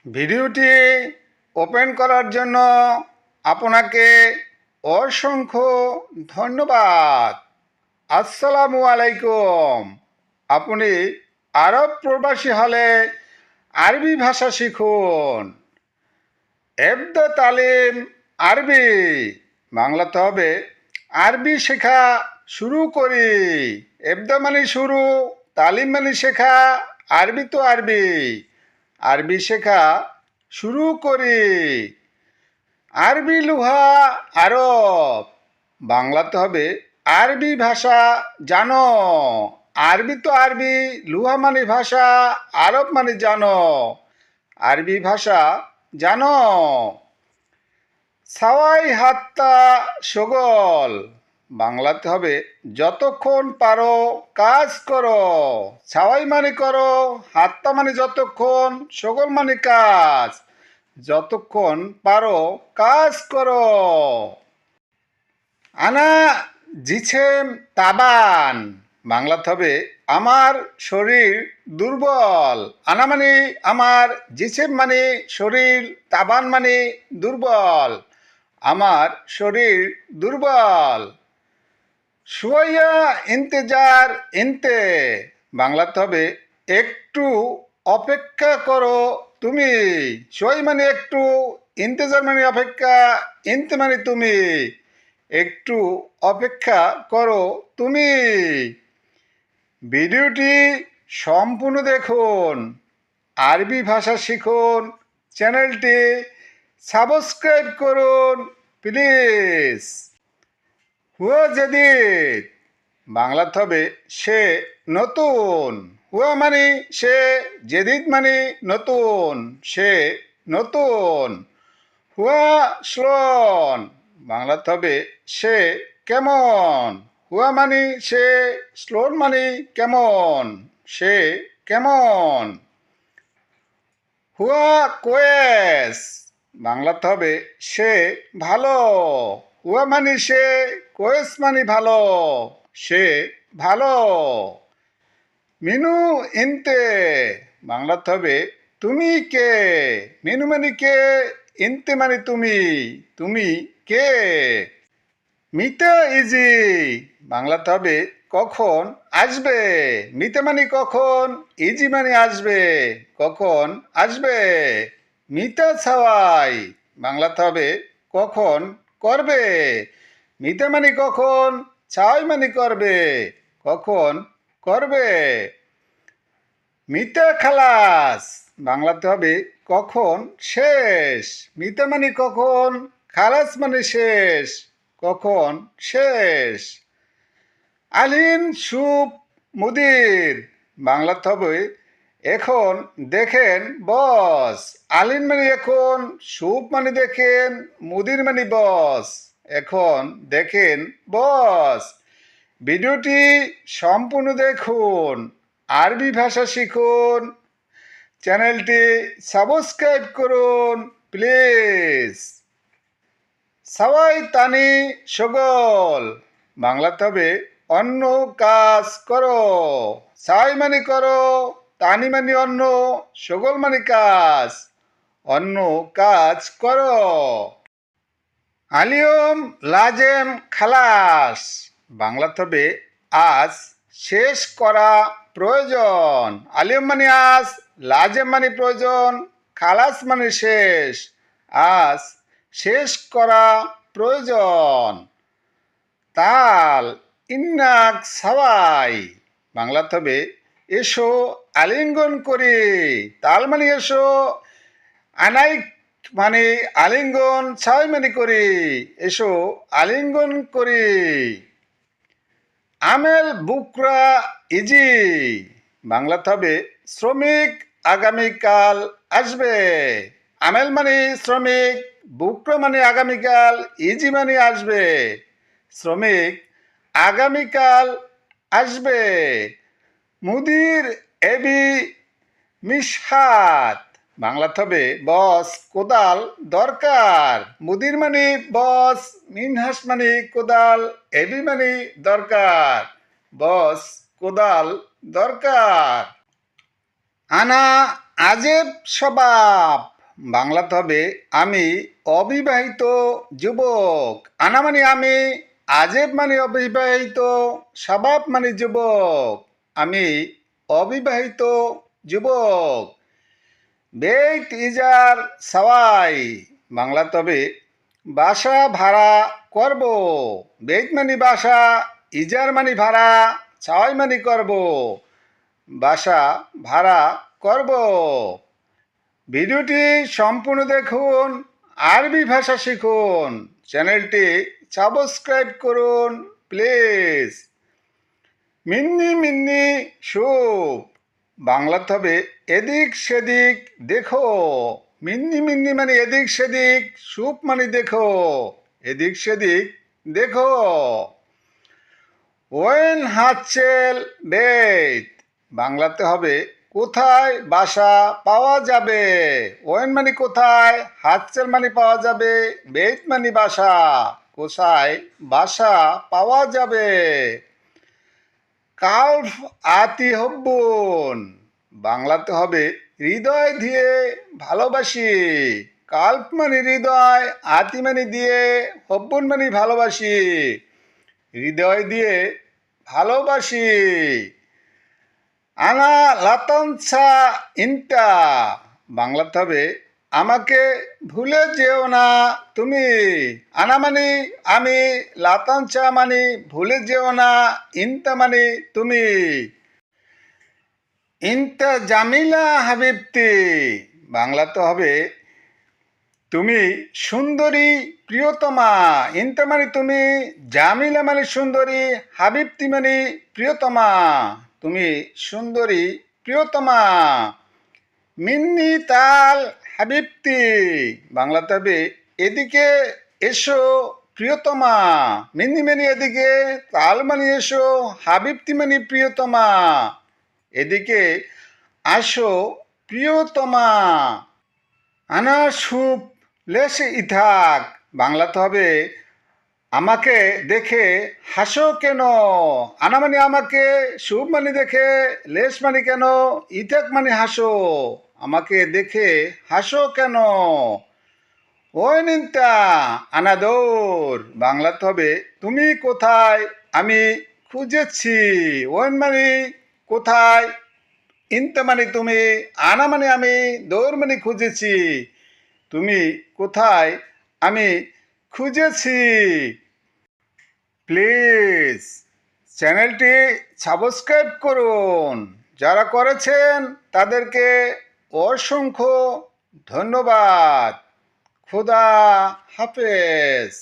ভিডিওটি ওপেন করার জন্য আপনাকে অসংখ্য ধন্যবাদ। আসসালামু আলাইকুম। আপনি আরব প্রবাসী হলে আরবি ভাষা শিখুন। এবদা তালিম আরবি। বাংলাতে হবে আরবি শেখা শুরু করি। এবদা মানে শুরু, তালিম মানে শেখা, আরবি তো আরবি। আরবি শেখা শুরু করি। আরবি লুহা আরব। বাংলাতে হবে আরবি ভাষা জানো। আরবি তো আরবি, লুহা মানে ভাষা, আরব মানে জানো। আরবি ভাষা জানো। সাওয়াই হাত্তা সগল। বাংলাতে হবে যতক্ষণ পারো কাজ করো। সাওয়াই মানে করো, হাত্তা মানে যতক্ষণ, সগল মানে কাজ। যতক্ষণ পারো কাজ করো। আনা জিছেম তাবান। বাংলাতে হবে আমার শরীর দুর্বল। আনা মানে আমার, জিছেম মানে শরীর, তাবান মানে দুর্বল। আমার শরীর দুর্বল। শুয়াইয়া ইন্তেজার ইনতে। বাংলাতে হবে একটু অপেক্ষা করো তুমি। শুয়াই মানে একটু, ইন্তেজার মানে অপেক্ষা, ইনতে মানে তুমি। একটু অপেক্ষা করো তুমি। ভিডিওটি সম্পূর্ণ দেখুন, আরবি ভাষা শিখুন, চ্যানেলটি সাবস্ক্রাইব করুন প্লিজ। হুয়া জেদিদ। বাংলাতে হবে সে নতুন। হুয়া মানে সে, জেদিদ মানে নতুন, সে নতুন। হুয়া শ্লোন। বাংলাতে হবে সে কেমন। হুয়া মানে সে, শ্লোন মানে কেমন, সে কেমন। হুয়া কোয়েস। বাংলাতে হবে সে ভালো। হুয়া মানে সে, কোয়েস মানে ভালো, সে ভালো। মিনু ইনতে। বাংলাতে হবে তুমি কে। মিনু মানে কে, ইনতে মানে তুমি, তুমি কে। মিতা ইজি। বাংলাতে হবে কখন আসবে। মিতে মানে কখন, ইজি মানে আসবে, কখন আসবে। মিতা ছাওয়াই। বাংলাতে হবে কখন করবে। মিতে মানে কখন, ছাওয়াই মানে করবে, কখন করবে। মিতা খালাস। বাংলাতে হবে কখন শেষ। মিতা মানে কখন, খালাস মানে শেষ, কখন শেষ। আলিন সুপ মুদির। বাংলাতে হবে এখন দেখেন বস। আলিন মানে এখন, সুপ মানে দেখেন, মুদির মানে বস। এখন দেখেন বস। ভিডিওটি সম্পূর্ণ দেখুন, আরবি ভাষা শিখুন, চ্যানেলটি সাবস্ক্রাইব করুন প্লিজ। সাওয়াই তানি সগল। বাংলাতে হবে অন্য কাজ করো। সাওয়াই মানে করো, তানি মানে অন্য, সগল মানে কাজ, অন্য কাজ করো। আলিয়ম লাজেম খালাস। বাংলাতে হবে আজ শেষ করা প্রয়োজন। আলিয়ম মানে আজ, লাজেম মানে প্রয়োজন, খালাস মানে শেষ। আজ শেষ করা প্রয়োজন। তাল ইন্নাক সাওয়াই। বাংলাতে হবে এসো আলিঙ্গন করি। তাল মানে এসো, আনাই মানে আলিঙ্গন, ছাই মানে করি, এসো আলিঙ্গন করি। আমেল বুকরা ইজি। বাংলাতে হবে শ্রমিক আগামীকাল আসবে। আমেল মানে শ্রমিক, বুকরা মানে আগামীকাল, ইজি মানে আসবে। শ্রমিক আগামীকাল আসবে। মুদির এবি মিশহাত। বাংলাতে হবে বস কোদাল দরকার। মুদির মানে বস, মিনহাস মানে কোদাল, এবি মানে দরকার, বস কোদাল দরকার। আনা আজেব স্বভাব বাংলাতে হবে আমি অবিবাহিত যুবক। আনা মানে আমি, আজেব মানে অবিবাহিত, স্বভাব মানে যুবক। আমি অবিবাহিত যুবক। বেইত ইজার সাওয়াই বাংলাতে হবে বাসা ভাড়া করব। বেইত মানে বাসা, ইজার মানে ভাড়া, সাওয়াই মানে করব। বাসা ভাড়া করব। ভিডিওটি সম্পূর্ণ দেখুন, আরবি ভাষা শিখুন। চ্যানেলটি সাবস্ক্রাইব করুন প্লিজ। মিন্নি মিন্নি সুপ বাংলাতে হবে এদিক সেদিক দেখো। মিন্নি মিন্নি মানে এদিক সেদিক, সুপ মানে দেখো, এদিক সেদিক দেখো। ওয়েন হাতচেল বেত বাংলাতে হবে কোথায় বাসা পাওয়া যাবে। ওয়েন মানে কোথায়, হাতচেল মানে পাওয়া যাবে, বেত মানে বাসা, কোথায় বাসা পাওয়া যাবে। কালফ আতি হব্বুন বাংলাতে হবে হৃদয় দিয়ে ভালোবাসি। কাল্প মানে হৃদয়, আতি মানে দিয়ে, হব্বুন মানে ভালোবাসি, হৃদয় দিয়ে ভালোবাসি। আনা লাতানসা ইন্টা বাংলাতে হবে আমাকে ভুলে যেও না তুমি। আনা মানে আমি, লাতানসা মানে ভুলে যেও না, ইন্তা মানে তুমি। ইন্তা জামিলা হাবিবতি বাংলাতে হবে তুমি সুন্দরী প্রিয়তমা। ইন্তা মানে তুমি, জামিলা মানে সুন্দরী, হাবিবতি মানে প্রিয়তমা। তুমি সুন্দরী প্রিয়তমা। মিন্নি তাল হাবিবতি বাংলাতে হবে এদিকে এসো প্রিয়তমা। মিন্নি মানে এদিকে, তাল মানে এসো, হাবিবতি মানে প্রিয়তমা, এদিকে আসো প্রিয়তমা। আনা সুপ লেসে ইথাক বাংলাতে হবে আমাকে দেখে হাসো কেন। আনা মানে আমাকে, সুপ মানে দেখে, লেস মানে কেন, ইথাক মানে হাসো, আমাকে দেখে হাসো কেন। ওই নিন্তা আনাদৌর বাংলাতে হবে তুমি কোথায় আমি খুঁজেছি। ওইন মানে কোথায়, ইনতা মানে তুমি, আনা মানে আমি, দৌড় মানে খুঁজেছি, তুমি কোথায় আমি খুঁজেছি। প্লিজ চ্যানেলটি সাবস্ক্রাইব করুন। যারা করেছেন তাদেরকে অসংখ্য ধন্যবাদ। খুদা হাফেজ।